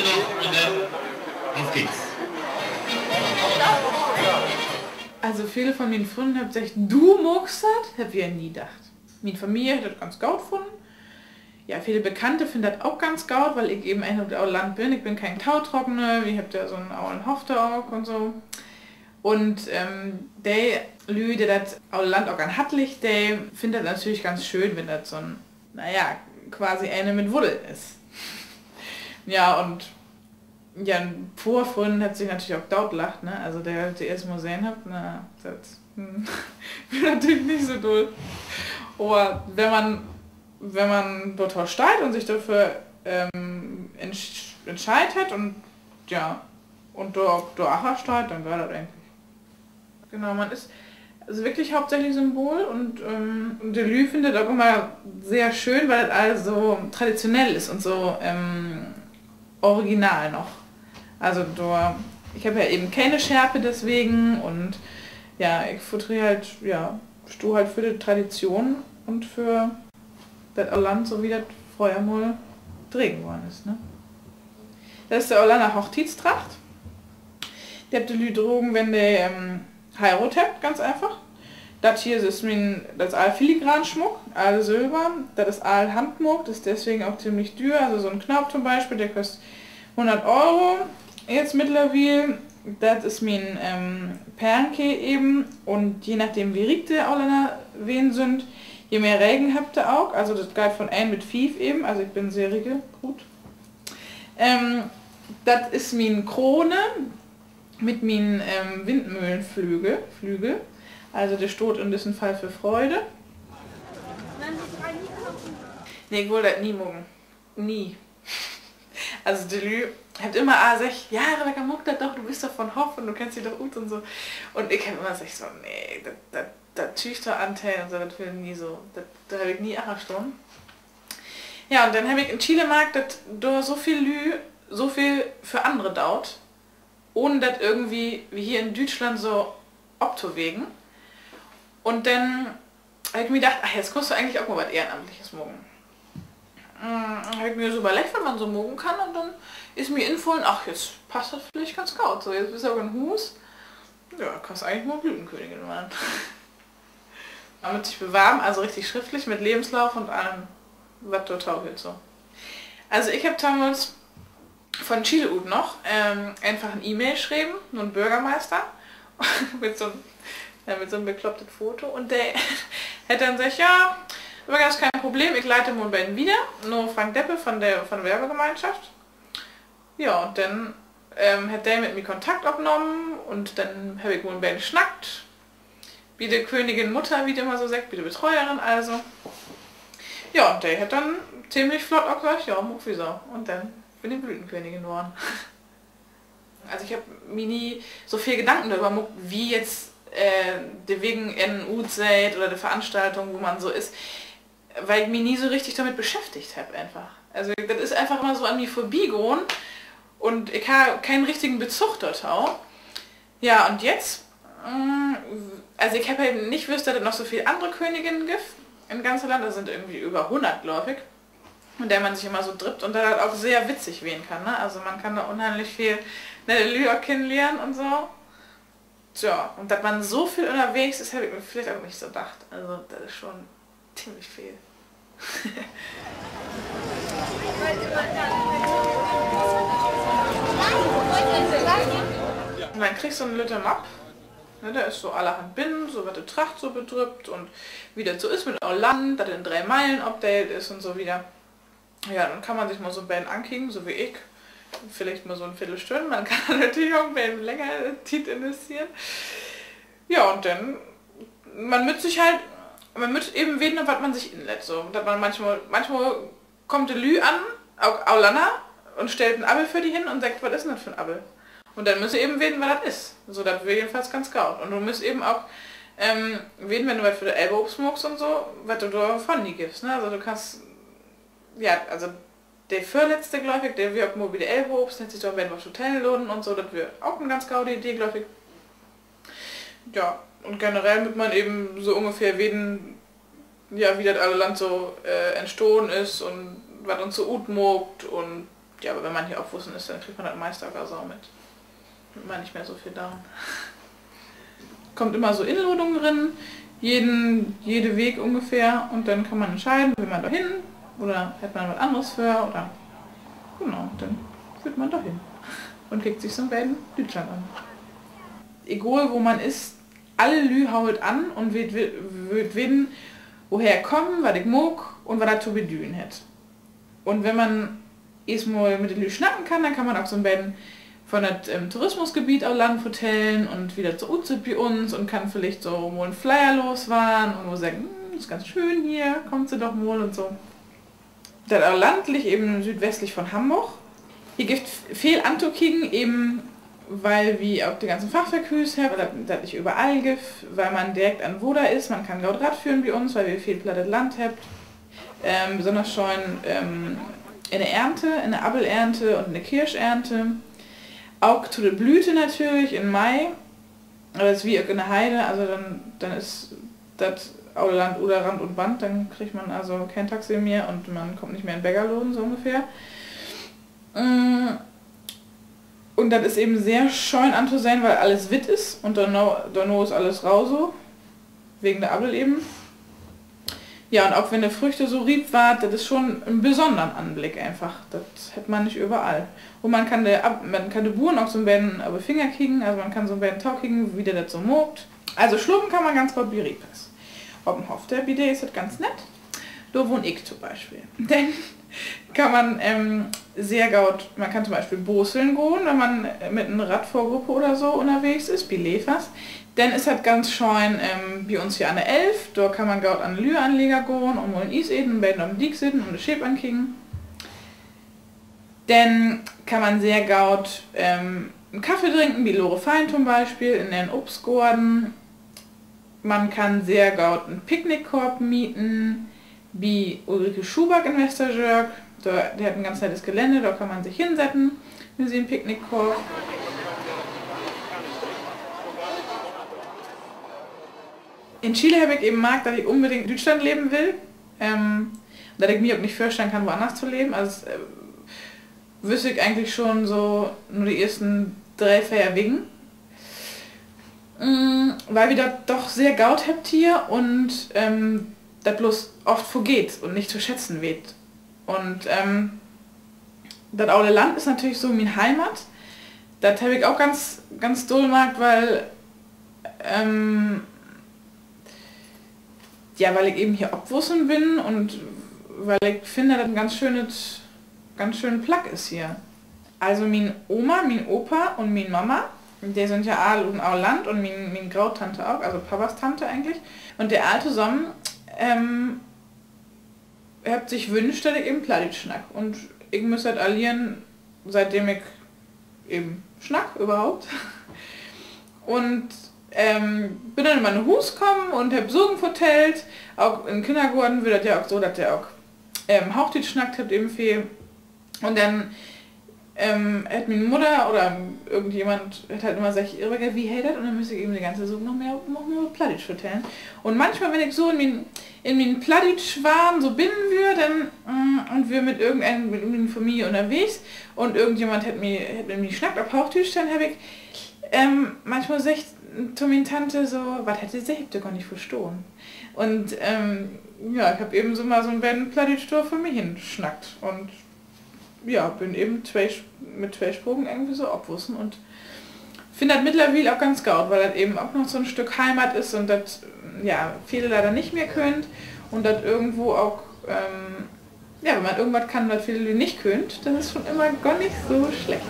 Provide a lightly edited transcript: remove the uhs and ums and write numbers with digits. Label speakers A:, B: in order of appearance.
A: noch und dann auf geht's.
B: Also viele von meinen Freunden haben gesagt, du magst das? Hab ich ja nie gedacht. Meine Familie hat das ganz gut gefunden. Ja, viele Bekannte finden das auch ganz gut, weil ich eben ein Land bin. Ich bin kein Tautrockner, ich hab da so einen Aulen Hofte auch und so. Und der Lü, der das Land auch an hattlich, der findet das natürlich ganz schön, wenn das so ein, naja, quasi eine mit Wuddel ist. Ja, und ja, ein Vorfreund hat sich natürlich auch dort lacht, ne? Also der erst mal sehen hat, na, das will natürlich nicht so doll. Aber wenn man dort steht und sich dafür entscheidet und ja, und dort steht, dann wäre das eigentlich. Genau, man ist also wirklich hauptsächlich Symbol und der Lü findet auch immer sehr schön, weil das alles so traditionell ist und so original noch. Also ich habe ja eben keine Schärpe deswegen und ja, ich futteriere halt, ja, stehe halt für die Tradition und für das Land, so wie das vorher mal trägen worden ist. Ne? Das ist der Orlander Hochzeitstracht. Der habt die Lü Drogen, wenn der Heirat habt, ganz einfach. Das hier ist das all Filigranschmuck, all Silber, das ist all Handmuck, das ist deswegen auch ziemlich teuer. Also so ein Knopf zum Beispiel, der kostet 100 € jetzt mittlerweile. Das ist mein Perlenke eben und je nachdem wie rick der Orlander wen sind, je mehr Regen habt ihr auch. Also das geht von 1 mit 5 eben, also ich bin sehr gut. Das ist meine Krone mit meinen Windmühlenflügel. Also der steht in diesem Fall für Freude. Nee, ich wollte das nie mögen. Nie. Also der Lü hat immer gesagt, ja Rebecca, muck das doch, du bist doch von Hoff und du kennst dich doch gut und so. Und ich habe immer gesagt so, nee, das Tüchteranteil und so, das will nie so, da habe ich nie Achterstunden. Ja, und dann habe ich in Chilemarkt, dass da so viel Lü, so viel für andere dauert, ohne das irgendwie, wie hier in Deutschland, so abzuwägen. Und dann habe ich mir gedacht, ach, jetzt kannst du eigentlich auch mal was Ehrenamtliches morgen. Habe ich mir so überlegt, was man so morgen kann und dann ist mir empfohlen, ach, jetzt passt das vielleicht ganz gut. So, jetzt bist du auch in Hus. Ja, kannst eigentlich mal Blütenkönigin machen. Damit sich bewerben, also richtig schriftlich mit Lebenslauf und allem, was total wird so. Also ich habe damals von Chile noch einfach ein E-Mail geschrieben, nur ein Bürgermeister mit so einem bekloppten Foto und der hat dann gesagt, ja, aber das ist kein Problem, ich leite mal bei Ihnen wieder, nur Frank Deppe von der Werbegemeinschaft. Ja, und dann hat der mit mir Kontakt aufgenommen und dann habe ich mal bei Ihnen geschnackt, wie die Königin Mutter, wie die immer so sagt, wie die Betreuerin also. Ja, und der hat dann ziemlich flott auch gesagt, ja, muck wie so. Und dann bin ich Blütenkönigin geworden. Also ich habe mir nie so viel Gedanken darüber gemacht, wie jetzt der wegen NU seid oder der Veranstaltung, wo man so ist, weil ich mich nie so richtig damit beschäftigt habe einfach. Also das ist einfach immer so an mir vorbeigegangen und ich habe keinen richtigen Bezug dort auch. Ja, und jetzt, also ich habe halt nicht gewusst, dass es noch so viele andere Königinnen gibt im ganzen Land, das sind irgendwie über 100, glaube ich. Und der man sich immer so drippt und da halt auch sehr witzig wählen kann. Ne? Also man kann da unheimlich viel Lü auch kennenlernen und so. Tja, und dass man so viel unterwegs ist, habe ich mir vielleicht auch nicht so gedacht. Also das ist schon ziemlich viel. Und dann kriegst du einen Lütte Map. Ne, da ist so allerhand Binnen, so was die Tracht so bedrückt und wie das so ist mit Land, dass in 3 Meilen Update ist und so wieder. Ja, dann kann man sich mal so ein Band ankicken, so wie ich. Vielleicht mal so ein Viertelstunde, man kann natürlich auch ein Band länger Zeit investieren. Ja, und dann, man müsst eben wählen, was man sich inlet. So, dass man manchmal kommt der Lü an, auch Aulana, und stellt einen Abel für die hin und sagt, was ist denn das für ein Abel? Und dann müsst ihr eben wählen, was das ist. So, das wäre jedenfalls ganz gut. Und du musst eben auch wählen, wenn du was für die Elbeobst magst und so, was du da von nie gibst. Ne? Also du kannst, ja, also der vorletzte, glaube ich, der wir auch mobile Elbeobst, nennt sich doch wenn wir Hotel lohnen und so, das wäre auch eine ganz gute Idee, glaube ich. Ja, und generell mit man eben so ungefähr wählen, ja, wie das alle Land so entstanden ist und was uns so gut mogt und Ja, aber wenn man hier aufwussen ist, dann kriegt man das meiste auch so mit. Hat man nicht mehr so viel down. Kommt immer so Inladungen drin, jede Weg ungefähr, und dann kann man entscheiden, will man da hin oder hat man was anderes für, oder genau, dann führt man da hin und kriegt sich so ein Bäden Deutschland an. Egal wo man ist, alle Lü haut an und wird wissen, woher kommen, was ich mag und was er zu bedühen hat. Und wenn man erstmal mit den Lü schnacken kann, dann kann man auch so ein Bäden von dem Tourismusgebiet auch Landhotellen und wieder zu Uzit bei uns und kann vielleicht so mal einen Flyer losfahren und wo sagen, ist ganz schön hier, kommt sie doch mal und so. Dann auch landlich, eben südwestlich von Hamburg. Hier gibt es viel anzukicken, eben weil wir auch die ganzen Fachverkehrs haben, das nicht überall gibt, weil man direkt an wo da ist. Man kann gut Rad führen bei uns, weil wir viel plattes Land haben. Besonders schon in der Ernte, in der Appelernte und in der Kirschernte. Auch zu der Blüte natürlich im Mai, aber das ist wie in der Heide, also dann ist das Auland oder Rand und Band, dann kriegt man also kein Taxi mehr und man kommt nicht mehr in Bäckerlohn, so ungefähr. Und das ist eben sehr schön anzusehen, weil alles witt ist und dann ist alles raus so, wegen der Appel eben. Ja, und auch wenn der Früchte so rieb war, das ist schon ein besonderer Anblick einfach. Das hat man nicht überall. Und man kann die Buren auch so ein bisschen auf den Finger kriegen, also man kann so ein bisschen Tau kriegen, wie der das so mogt. Also schlucken kann man ganz gut wie Riepes. Auf dem Hof der Bidet ist das ganz nett. Da wohne ich zum Beispiel. Denn kann man sehr gut, man kann zum Beispiel Boseln gehen, wenn man mit einer Radvorgruppe oder so unterwegs ist, wie Lefers. Dann ist das ganz schön bei uns hier an der Elf, da kann man gut an den Lüanleger gehen und mal ein Eis essen, ein bisschen am Diek sitzen und eine Schäb ankicken. Dann kann man sehr gut einen Kaffee trinken, wie Lore Fein zum Beispiel, in den Obstgarten. Man kann sehr gut einen Picknickkorb mieten, wie Ulrike Schuback in Westerjörg. Der hat ein ganz nettes Gelände, da kann man sich hinsetzen mit dem Picknickkorb. In Chile habe ich eben mag, dass ich unbedingt in Deutschland leben will. Dass ich mir auch nicht vorstellen kann, woanders zu leben. Also wüsste ich eigentlich schon so nur die ersten 3-4 Jahre wegen. Weil wir das doch sehr gaut habt hier und das bloß oft vergeht und nicht zu schätzen wird. Und das aule Land ist natürlich so meine Heimat. Das habe ich auch ganz, ganz doll mag, weil weil ich eben hier abwussen bin und weil ich finde, dass ein ganz schön Plack ist hier. Also meine Oma, mein Opa und meine Mama, die sind ja alle und auch Land und meine Grautante auch, also Papas Tante eigentlich. Und der alte zusammen hat sich wünscht, dass ich eben Plattdeutsch schnack. Und ich muss das allieren, seitdem ich eben schnack überhaupt. Und bin dann in mein Haus gekommen und hab Besuchen vertellt. Auch im Kindergarten wird das ja auch so, dass der auch Hochdeutsch schnackt hat eben viel. Und dann hat meine Mutter oder irgendjemand hat halt immer gesagt, wie hält das? Und dann müsste ich eben die ganze Suche noch mehr Plattdeutsch vertellen. Und manchmal, wenn ich so in meinen Plattdeutsch waren, so binnen wir, dann und wir mit irgendeiner Familie unterwegs und irgendjemand hat mir schnackt auf Hochdeutsch, dann habe ich manchmal gesagt zu meiner Tante so, was hätte sie doch gar nicht verstehen. Und ich habe eben so mal so ein bisschen Plattdeutsch für mich hinschnackt und ja, bin eben mit 2 Sprungen irgendwie so abwussen und finde das mittlerweile auch ganz gut, weil das eben auch noch so ein Stück Heimat ist und das viele leider nicht mehr könnt und das irgendwo auch, wenn man irgendwas kann, was viele nicht könnt, das ist schon immer gar nicht so schlecht.